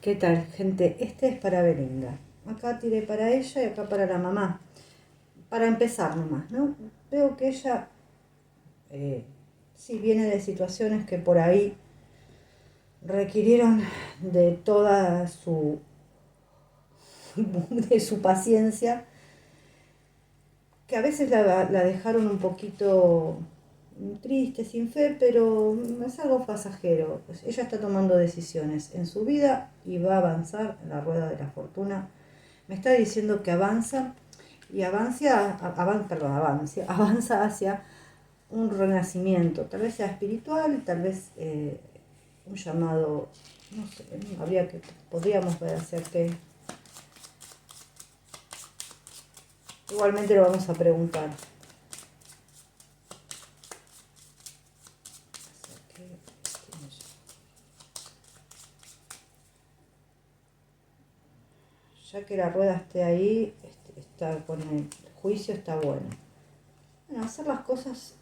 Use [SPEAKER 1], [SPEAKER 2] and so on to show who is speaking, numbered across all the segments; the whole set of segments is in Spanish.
[SPEAKER 1] ¿Qué tal, gente? Este es para Belinda. Acá tiré para ella y acá para la mamá. Para empezar nomás, ¿no? Veo que ella eh, sí viene de situaciones que por ahí requirieron de toda de su paciencia, que a veces la dejaron un poquito triste, sin fe, pero es algo pasajero. Pues ella está tomando decisiones en su vida y va a avanzar en la rueda de la fortuna. Me está diciendo que avanza y avanza hacia un renacimiento, tal vez sea espiritual, tal vez un llamado, no sé, podríamos ver hacia qué. Igualmente lo vamos a preguntar. Ya que la rueda esté ahí, está con el juicio está bueno. Bueno, hacer las cosas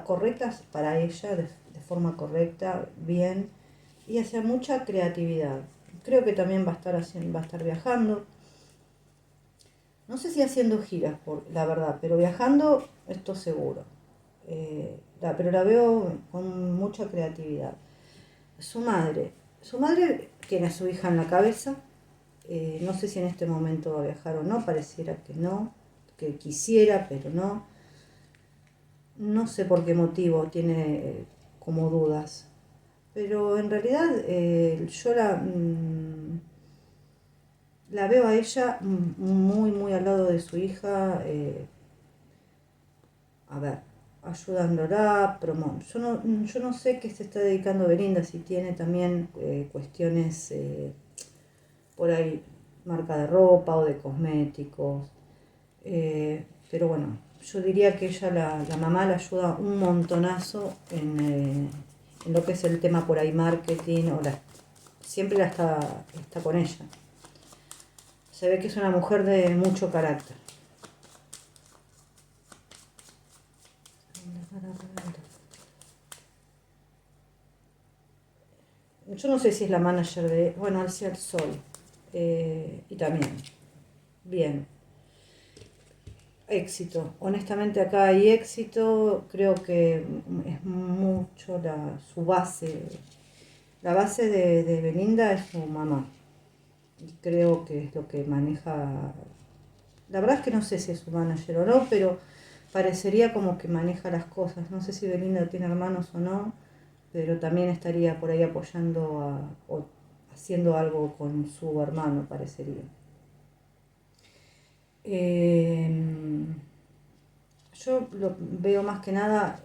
[SPEAKER 1] correctas para ella, de forma correcta, bien, y hacia mucha creatividad. Creo que también va a estar viajando. No sé si haciendo giras, por la verdad, pero viajando, esto seguro. Pero la veo con mucha creatividad. Su madre. Su madre tiene a su hija en la cabeza. No sé si en este momento va a viajar o no, pareciera que no, que quisiera, pero no. No sé por qué motivo tiene como dudas. Pero en realidad yo la veo a ella muy, muy al lado de su hija. A ver, ayudándola, yo no sé qué se está dedicando Belinda, si tiene también cuestiones por ahí, marca de ropa o de cosméticos. Pero bueno, yo diría que ella, la mamá, la ayuda un montonazo en lo que es el tema por ahí marketing, siempre está con ella. Se ve que es una mujer de mucho carácter. Yo no sé si es la manager de, bueno, Alcia el Sol. Y también, bien, éxito. Honestamente acá hay éxito, creo que es mucho su base. La base de Belinda es su mamá. Y creo que es lo que maneja. La verdad es que no sé si es su manager o no, pero parecería como que maneja las cosas. No sé si Belinda tiene hermanos o no, pero también estaría por ahí apoyando o haciendo algo con su hermano, parecería. Eh, yo lo veo más que nada,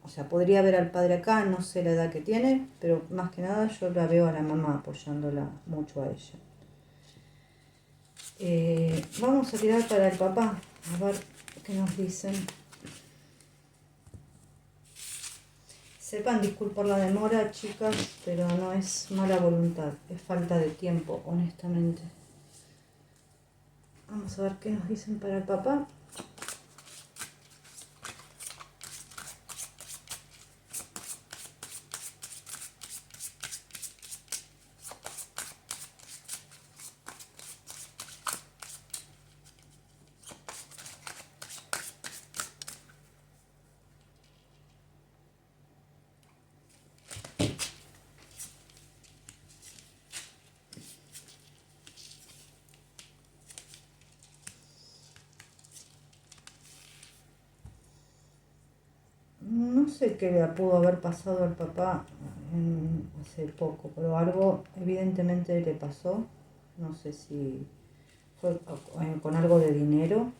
[SPEAKER 1] o sea, podría ver al padre acá, no sé la edad que tiene, pero más que nada yo la veo a la mamá apoyándola mucho a ella. Vamos a tirar para el papá, a ver qué nos dicen. Sepan disculpar la demora, chicas, pero no es mala voluntad, es falta de tiempo, honestamente. Vamos a ver qué nos dicen para el papá. No sé qué le pudo haber pasado al papá hace poco, pero algo evidentemente le pasó. No sé si fue con algo de dinero,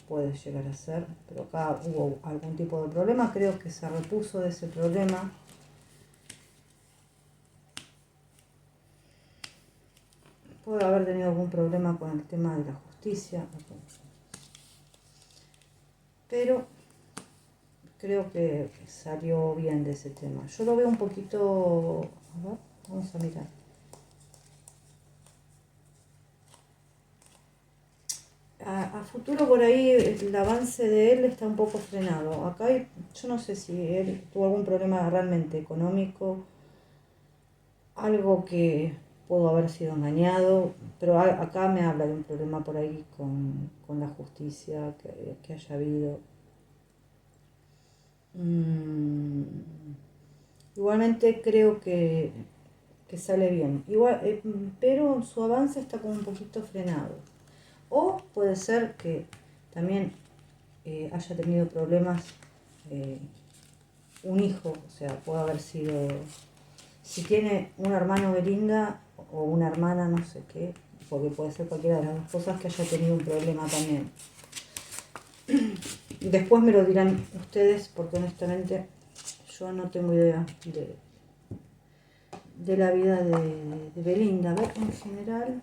[SPEAKER 1] puede llegar a ser, pero acá hubo algún tipo de problema. Creo que se repuso de ese problema. Puede haber tenido algún problema con el tema de la justicia, pero creo que salió bien de ese tema. Yo lo veo un poquito. A ver, vamos a mirar. A futuro por ahí el avance de él está un poco frenado. Acá yo no sé si él tuvo algún problema realmente económico, algo que puedo haber sido engañado, pero acá me habla de un problema por ahí con la justicia que haya habido. Mm, igualmente creo que sale bien. Igual, pero su avance está como un poquito frenado. O puede ser que también haya tenido problemas eh, un hijo, o sea, puede haber sido, si tiene un hermano Belinda o una hermana, no sé qué, porque puede ser cualquiera de las dos cosas, que haya tenido un problema también. Después me lo dirán ustedes, porque honestamente yo no tengo idea de la vida de Belinda. A ver, en general,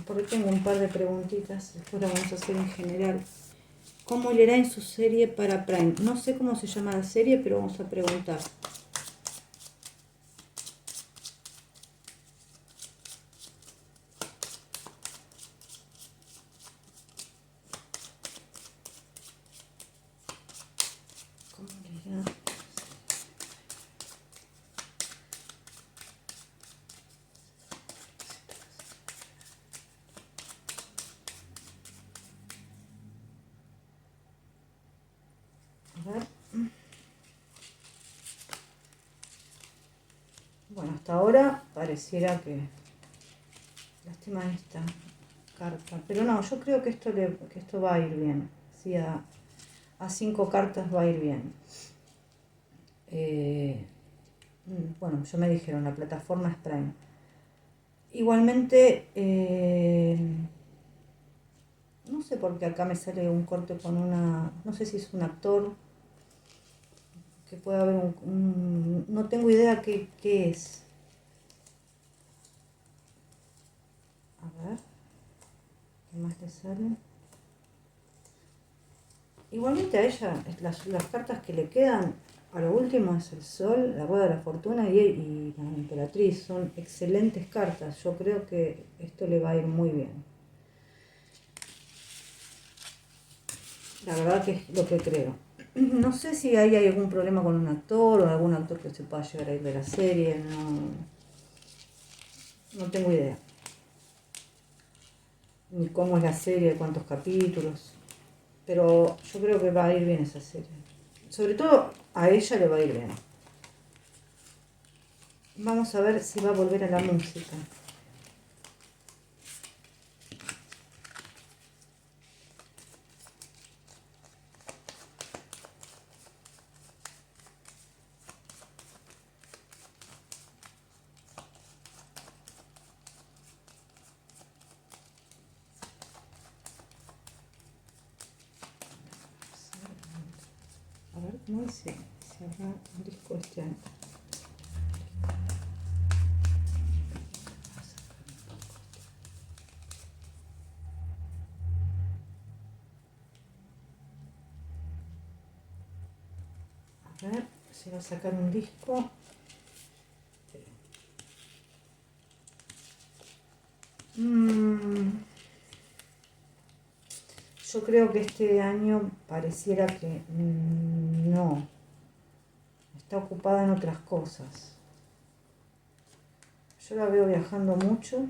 [SPEAKER 1] porque tengo un par de preguntitas, después las vamos a hacer en general. ¿Cómo le irá en su serie para Prime? No sé cómo se llama la serie, pero vamos a preguntar. ¿Cómo le irá? A ver. Bueno, hasta ahora pareciera que... Lástima esta carta. Pero no, yo creo que esto va a ir bien. Sí, a 5 cartas va a ir bien. Bueno, ya me dijeron, la plataforma es Prime. Igualmente, no sé por qué acá me sale un corte con una... No sé si es un actor, que puede haber no tengo idea qué es. A ver, ¿qué más le sale? Igualmente a ella, las cartas que le quedan, a lo último es el Sol, la Rueda de la Fortuna y la Emperatriz. Son excelentes cartas. Yo creo que esto le va a ir muy bien. La verdad que es lo que creo. No sé si hay algún problema con un actor o algún actor que se pueda llegar a ir de la serie. No tengo idea. Ni cómo es la serie, cuántos capítulos. Pero yo creo que va a ir bien esa serie. Sobre todo a ella le va a ir bien. Vamos a ver si va a volver a la música. A ver cómo dice, si habrá un disco este año. A ver, se va a sacar un disco. Yo creo que este año pareciera que no. Está ocupada en otras cosas. Yo la veo viajando mucho.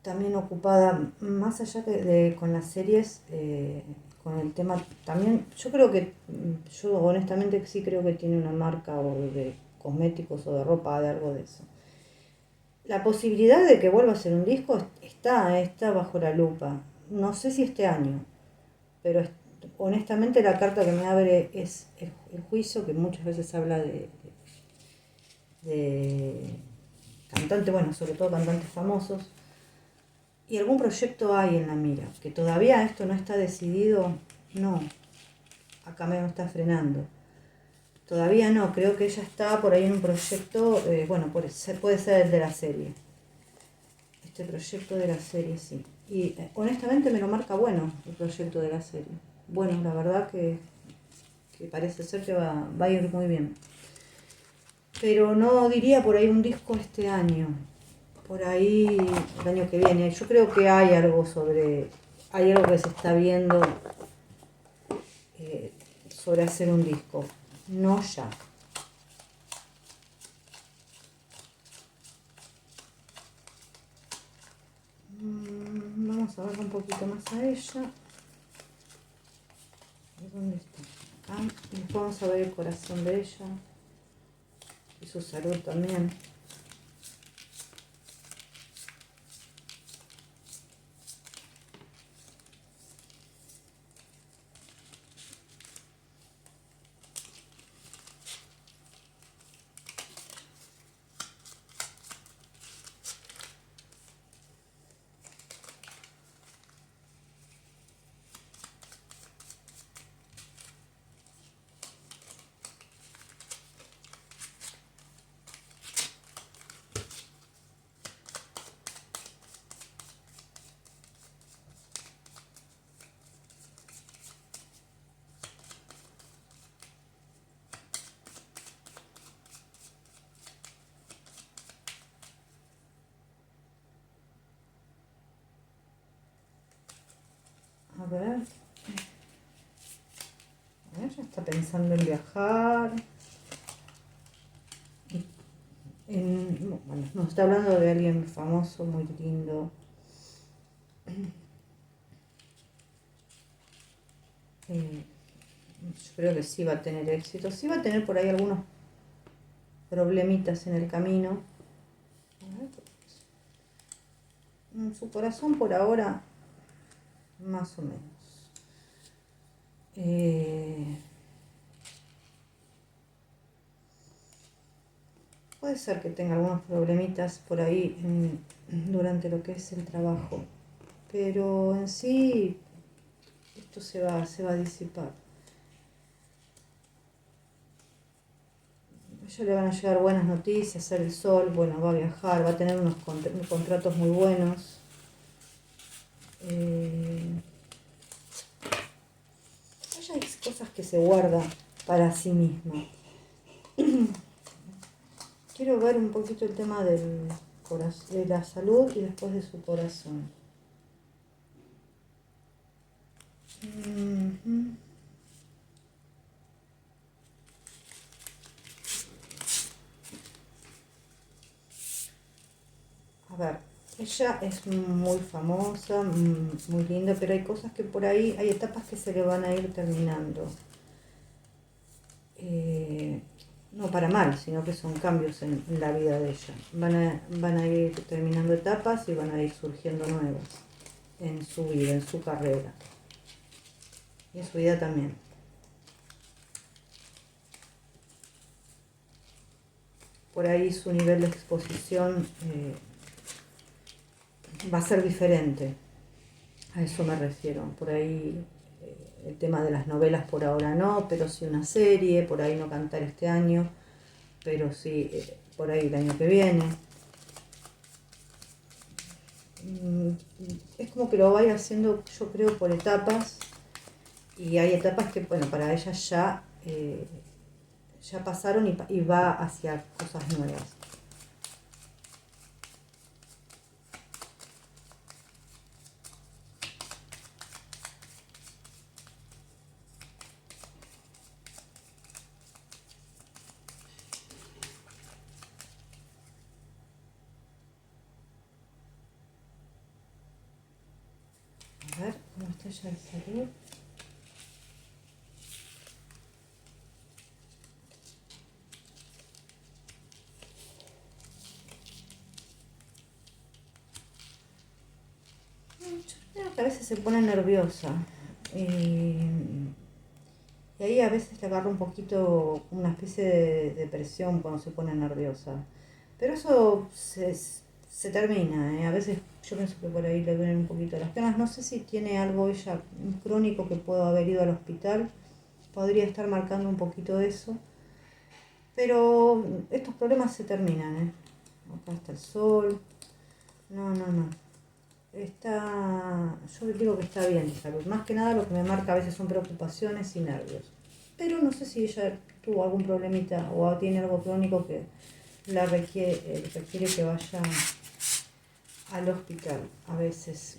[SPEAKER 1] También ocupada, más allá con las series, con el tema también, yo creo que, yo honestamente sí creo que tiene una marca o de cosméticos o de ropa, de algo de eso. La posibilidad de que vuelva a ser un disco está bajo la lupa. No sé si este año, pero honestamente la carta que me abre es el juicio, que muchas veces habla de cantantes, bueno, sobre todo cantantes famosos. Y algún proyecto hay en la mira, que todavía esto no está decidido, no, acá me está frenando. Todavía no, creo que ella está por ahí en un proyecto, bueno, puede ser el de la serie. Este proyecto de la serie, sí. Y honestamente me lo marca bueno el proyecto de la serie. Bueno, la verdad que parece ser que va a ir muy bien. pero no diría por ahí un disco este año, por ahí el año que viene. Yo creo que hay algo que se está viendo eh, sobre hacer un disco, no ya. Vamos a ver un poquito más a ella. ¿Dónde está? Acá. Y después vamos a ver el corazón de ella y su salud también. A ver, ella está pensando en viajar. Bueno, nos está hablando de alguien famoso, muy lindo. Yo creo que sí va a tener éxito. Sí va a tener por ahí algunos problemitas en el camino. Su corazón por ahora, más o menos. Puede ser que tenga algunos problemitas por ahí durante lo que es el trabajo, pero en sí esto se va a disipar. A ella le van a llegar buenas noticias, ser el sol, bueno, va a viajar, va a tener unos contratos muy buenos. Ella hay cosas que se guarda para sí misma. Quiero ver un poquito el tema de la salud y después de su corazón. A ver, ella es muy famosa, muy linda, pero hay cosas que por ahí, hay etapas que se le van a ir terminando. No para mal, sino que son cambios en la vida de ella. Van a ir terminando etapas y van a ir surgiendo nuevas en su vida, en su carrera y en su vida también. Por ahí su nivel de exposición va a ser diferente, a eso me refiero. Por ahí el tema de las novelas por ahora no, pero sí una serie, por ahí no cantar este año, pero sí por ahí el año que viene. Es como que lo vaya haciendo, yo creo, por etapas, y hay etapas que, bueno, para ella ya pasaron y va hacia cosas nuevas. A ver, ¿cómo está ella de salud? Yo creo que a veces se pone nerviosa. Y ahí a veces le agarra un poquito una especie de depresión cuando se pone nerviosa. Pero eso se termina, ¿eh? A veces yo pienso que por ahí le duelen un poquito las piernas. No sé si tiene algo ella crónico que pueda haber ido al hospital. Podría estar marcando un poquito de eso. Pero estos problemas se terminan, ¿eh? Acá está el sol. No, no, no. Yo digo que está bien de salud. Más que nada lo que me marca a veces son preocupaciones y nervios. pero no sé si ella tuvo algún problemita o tiene algo crónico que requiere que vaya al hospital a veces.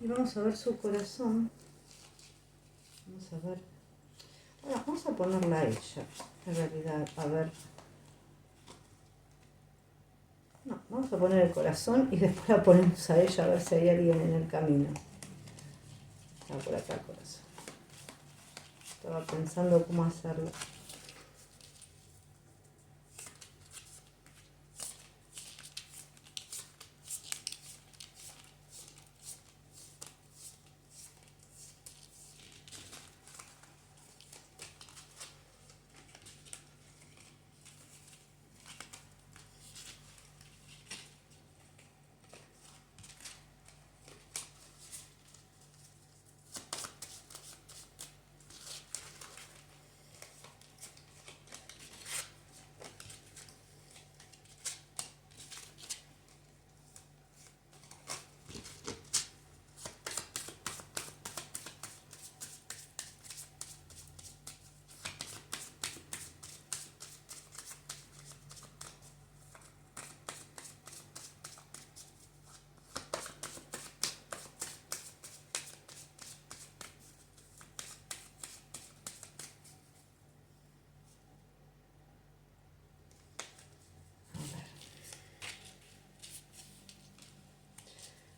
[SPEAKER 1] Y vamos a ver su corazón. Vamos a ver. Ahora, vamos a ponerla a ella, en realidad, a ver. No, vamos a poner el corazón y después la ponemos a ella a ver si hay alguien en el camino. Está por acá el corazón. Estaba pensando cómo hacerlo.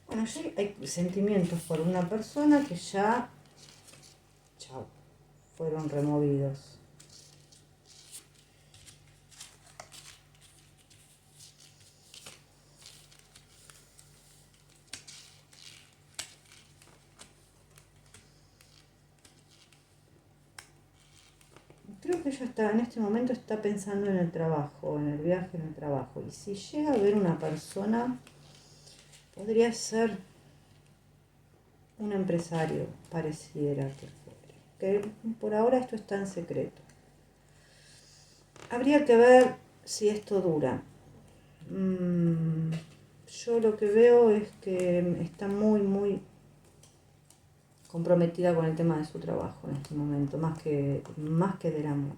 [SPEAKER 1] Bueno, ya hay sentimientos por una persona que ya, chao, fueron removidos. Creo que ella en este momento está pensando en el trabajo, en el viaje, en el trabajo. Y si llega a ver una persona, podría ser un empresario, pareciera que fuera. Que por ahora esto está en secreto. Habría que ver si esto dura. Yo lo que veo es que está muy comprometida con el tema de su trabajo en este momento, más que del amor.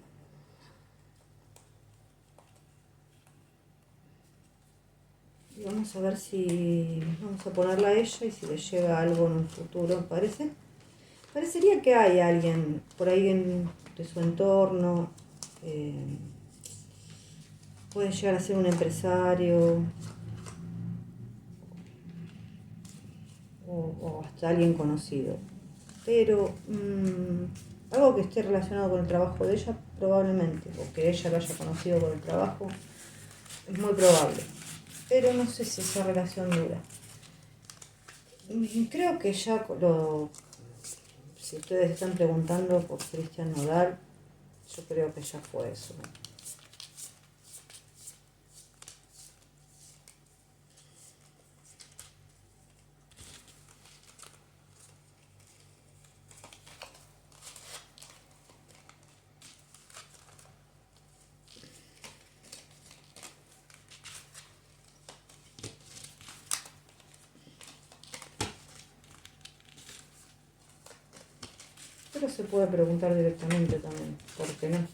[SPEAKER 1] Y vamos a ver si vamos a ponerla a ella y si le llega algo en un futuro, parecería que hay alguien por ahí de su entorno, puede llegar a ser un empresario o hasta alguien conocido, pero algo que esté relacionado con el trabajo de ella probablemente, o que ella lo haya conocido por el trabajo, es muy probable, pero no sé si esa relación dura. Creo que ya si ustedes están preguntando por Cristian Nodal, yo creo que ya fue eso. Pero se puede preguntar directamente también, ¿por qué no?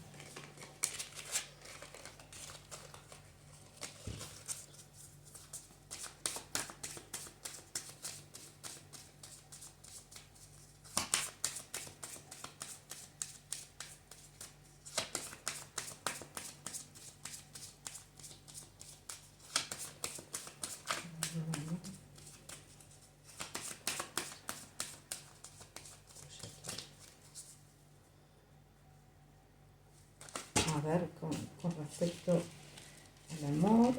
[SPEAKER 1] A ver, con respecto al amor.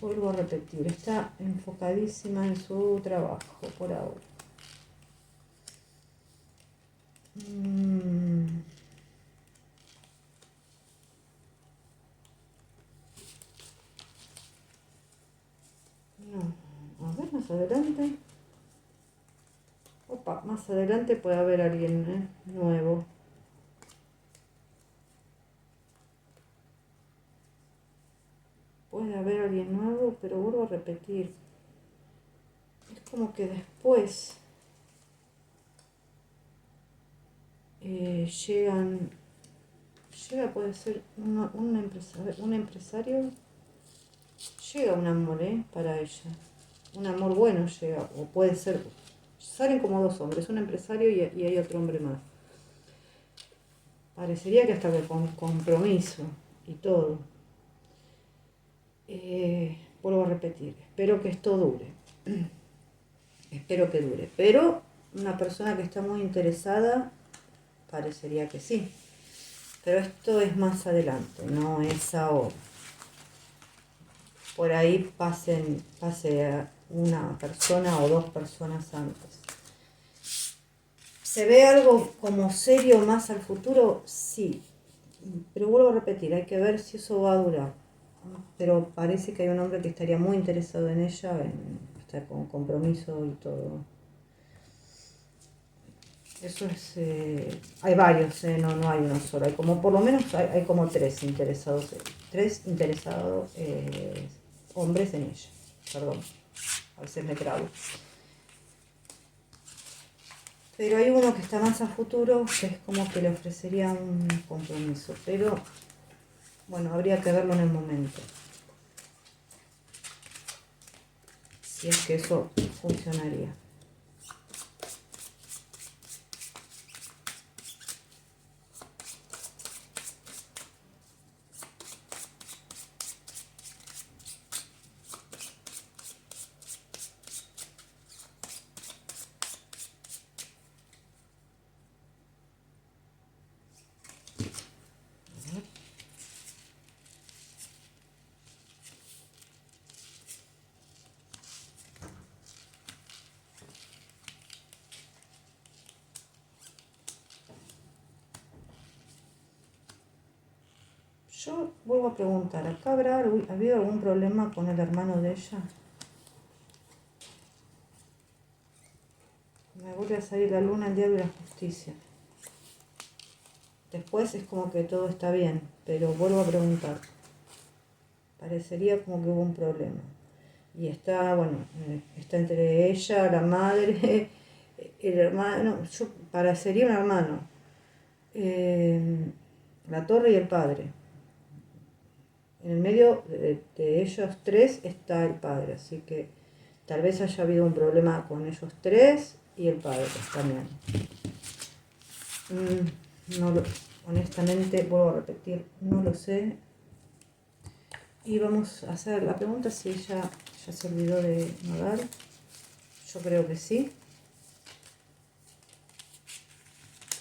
[SPEAKER 1] Vuelvo a repetir, está enfocadísima en su trabajo por ahora. No, a ver, más adelante. Opa, más adelante puede haber alguien nuevo. puede haber alguien nuevo, pero vuelvo a repetir, es como que después llega puede ser un empresario, llega un amor, para ella, un amor bueno llega, o puede ser, salen como dos hombres, un empresario y hay otro hombre más. Parecería que hasta que con compromiso y todo. Vuelvo a repetir, espero que esto dure. Espero que dure. Pero una persona que está muy interesada, parecería que sí. Pero esto es más adelante, no es ahora. Por ahí pase una persona o dos personas antes. ¿Se ve algo como serio más al futuro? Sí. Pero vuelvo a repetir, hay que ver si eso va a durar. Pero parece que hay un hombre que estaría muy interesado en ella, hasta con compromiso y todo. Eso es, hay varios, no hay uno solo, hay como, por lo menos hay como tres interesados hombres en ella, perdón, a veces me trabo. Pero hay uno que está más a futuro, que es como que le ofrecería un compromiso, pero bueno, habría que verlo en el momento. Si es que eso funcionaría. Yo vuelvo a preguntar, ¿acá habrá habido algún problema con el hermano de ella? Me vuelve a salir la luna, el diablo y la justicia. Después es como que todo está bien, pero vuelvo a preguntar. Parecería como que hubo un problema. Y está, bueno, está entre ella, la madre, el hermano, parecería un hermano. La torre y el padre. En el medio de ellos tres está el padre, así que tal vez haya habido un problema con ellos tres y el padre también. Honestamente, vuelvo a repetir, no lo sé. Y vamos a hacer la pregunta si ella ya se olvidó de nadar. Yo creo que sí.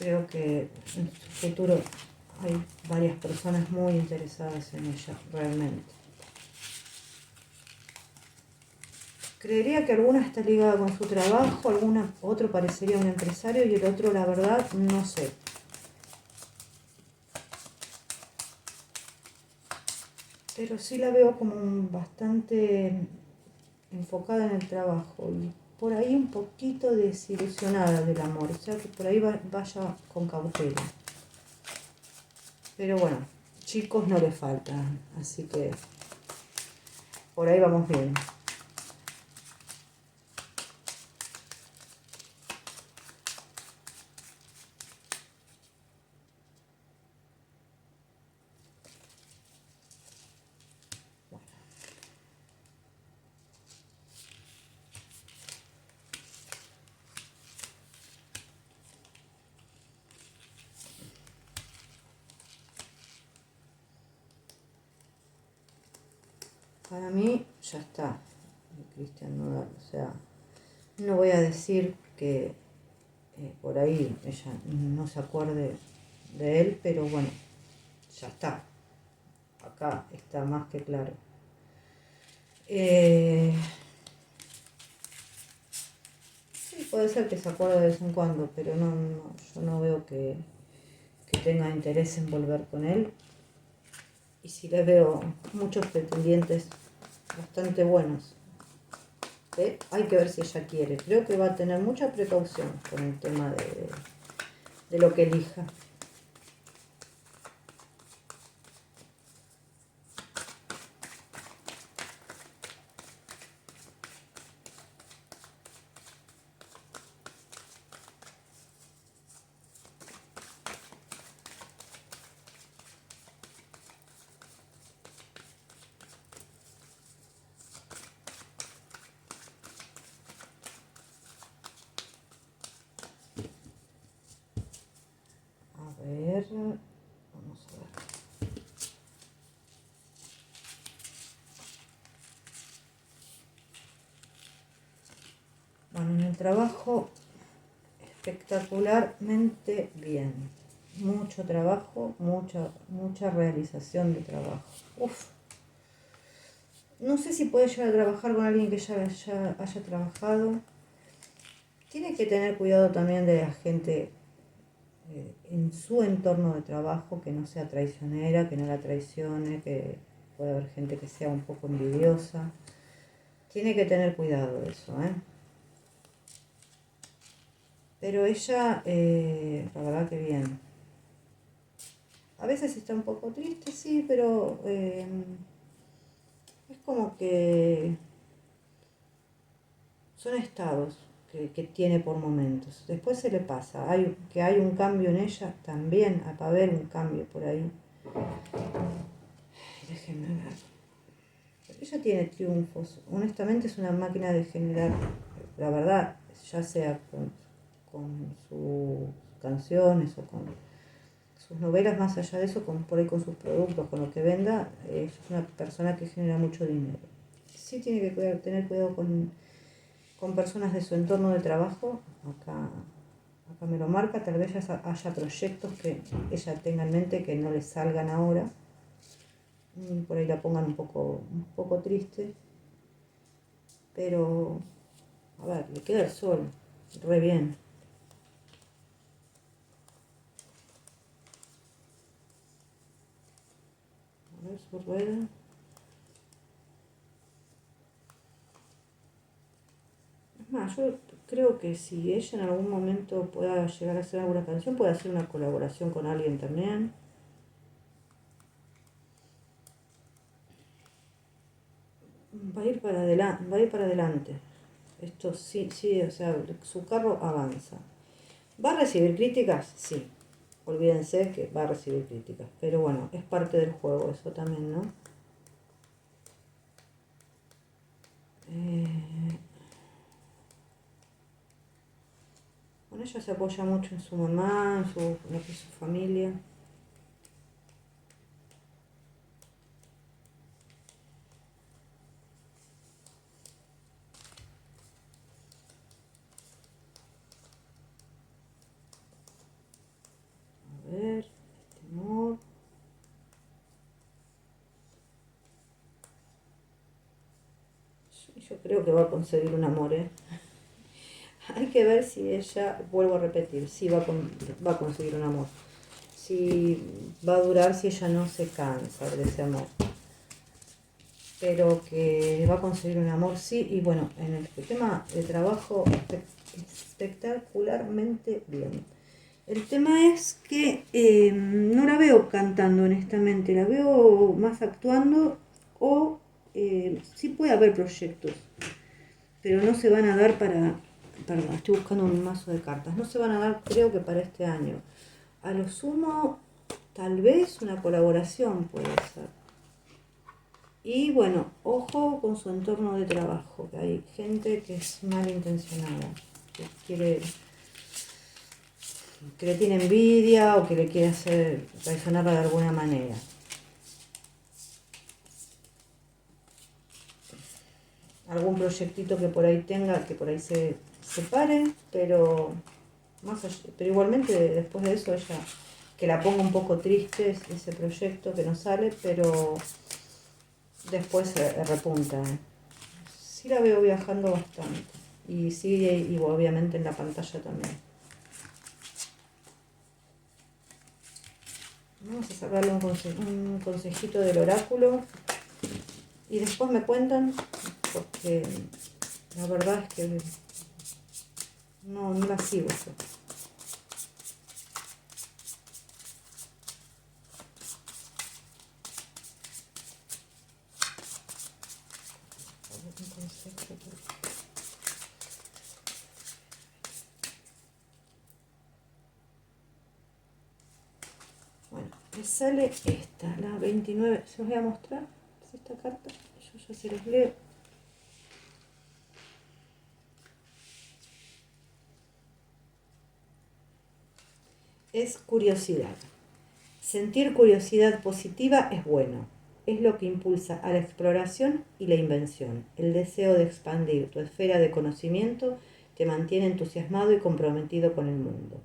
[SPEAKER 1] Creo que en su futuro hay varias personas muy interesadas en ella, realmente. Creería que alguna está ligada con su trabajo, otro parecería un empresario y el otro, la verdad, no sé. Pero sí la veo como bastante enfocada en el trabajo y por ahí un poquito desilusionada del amor, o sea que por ahí vaya con cautela. Pero bueno, chicos no le faltan, así que por ahí vamos bien. Para mí ya está, Cristian Nodal, o sea, no voy a decir que por ahí ella no se acuerde de él, pero bueno, ya está, acá está más que claro. Sí, puede ser que se acuerde de vez en cuando, pero yo no veo que tenga interés en volver con él. Y sí le veo muchos pretendientes bastante buenos. Hay que ver si ella quiere. Creo que va a tener mucha precaución con el tema de lo que elija. Bueno, en el trabajo espectacularmente bien. Mucho trabajo, mucha realización de trabajo. Uf. No sé si puede llegar a trabajar con alguien que ya haya trabajado. Tiene que tener cuidado también de la gente en su entorno de trabajo, que no sea traicionera, que no la traicione, que puede haber gente que sea un poco envidiosa. Tiene que tener cuidado de eso, ¿eh? Pero ella, la verdad que bien. A veces está un poco triste, sí, pero es como que son estados que tiene por momentos. Después se le pasa. Hay un cambio en ella también, va a haber un cambio por ahí. Déjenme ver. Ella tiene triunfos. Honestamente es una máquina de generar, la verdad, ya sea con sus canciones o con sus novelas, más allá de eso, por ahí con sus productos, con lo que venda, es una persona que genera mucho dinero. Sí tiene que tener cuidado con personas de su entorno de trabajo. Acá me lo marca, tal vez haya proyectos que ella tenga en mente que no le salgan ahora. Por ahí la pongan un poco triste. Pero, a ver, le queda el sol, re bien. A ver su rueda. Es más, yo creo que si ella en algún momento pueda llegar a hacer alguna canción, puede hacer una colaboración con alguien también. Va a ir para adelante. Esto sí, sí, o sea, su carro avanza. ¿Va a recibir críticas? Sí. Olvídense que va a recibir críticas. Pero bueno, es parte del juego eso también, ¿no? Bueno, ella se apoya mucho en su mamá, en lo que es su familia. A ver, este amor. Yo creo que va a conseguir un amor, ¿eh? Hay que ver si ella, vuelvo a repetir, si va a conseguir un amor. Si va a durar, si ella no se cansa de ese amor. Pero que va a conseguir un amor, sí. Y bueno, en el tema de trabajo, espectacularmente bien. El tema es que no la veo cantando, honestamente. La veo más actuando o sí puede haber proyectos, pero no se van a dar perdón, estoy buscando un mazo de cartas, no se van a dar creo que para este año. A lo sumo, tal vez una colaboración puede ser. Y bueno, ojo con su entorno de trabajo, que hay gente que es malintencionada, que le tiene envidia o que le quiere hacer traicionarla de alguna manera. Algún proyectito que por ahí tenga, que por ahí se separe, pero pero igualmente después de eso ella, que la ponga un poco triste ese proyecto que no sale, pero después repunta. Sí la veo viajando bastante y sigue y obviamente en la pantalla también. Vamos a sacarle un consejito del oráculo y después me cuentan, porque la verdad es que no la sigo yo. Bueno, me sale esta, la 29. Se los voy a mostrar. Es esta carta. Yo ya se los leo. Es curiosidad. Sentir curiosidad positiva es bueno. Es lo que impulsa a la exploración y la invención. El deseo de expandir tu esfera de conocimiento te mantiene entusiasmado y comprometido con el mundo.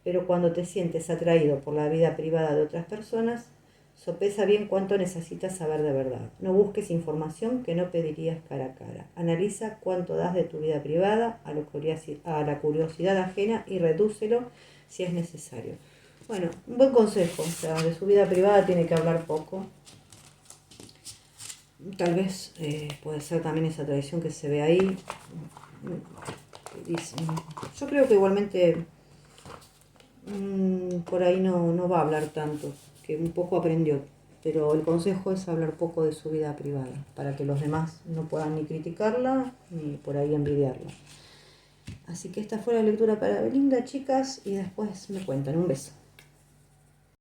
[SPEAKER 1] Pero cuando te sientes atraído por la vida privada de otras personas, sopesa bien cuánto necesitas saber de verdad. No busques información que no pedirías cara a cara. Analiza cuánto das de tu vida privada a la curiosidad ajena y redúcelo si es necesario. Bueno, un buen consejo. O sea, de su vida privada tiene que hablar poco. Tal vez puede ser también esa tradición que se ve ahí. Yo creo que igualmente por ahí no va a hablar tanto, que un poco aprendió, pero el consejo es hablar poco de su vida privada, para que los demás no puedan ni criticarla ni por ahí envidiarla. Así que esta fue la lectura para Belinda, chicas, y después me cuentan. Un beso.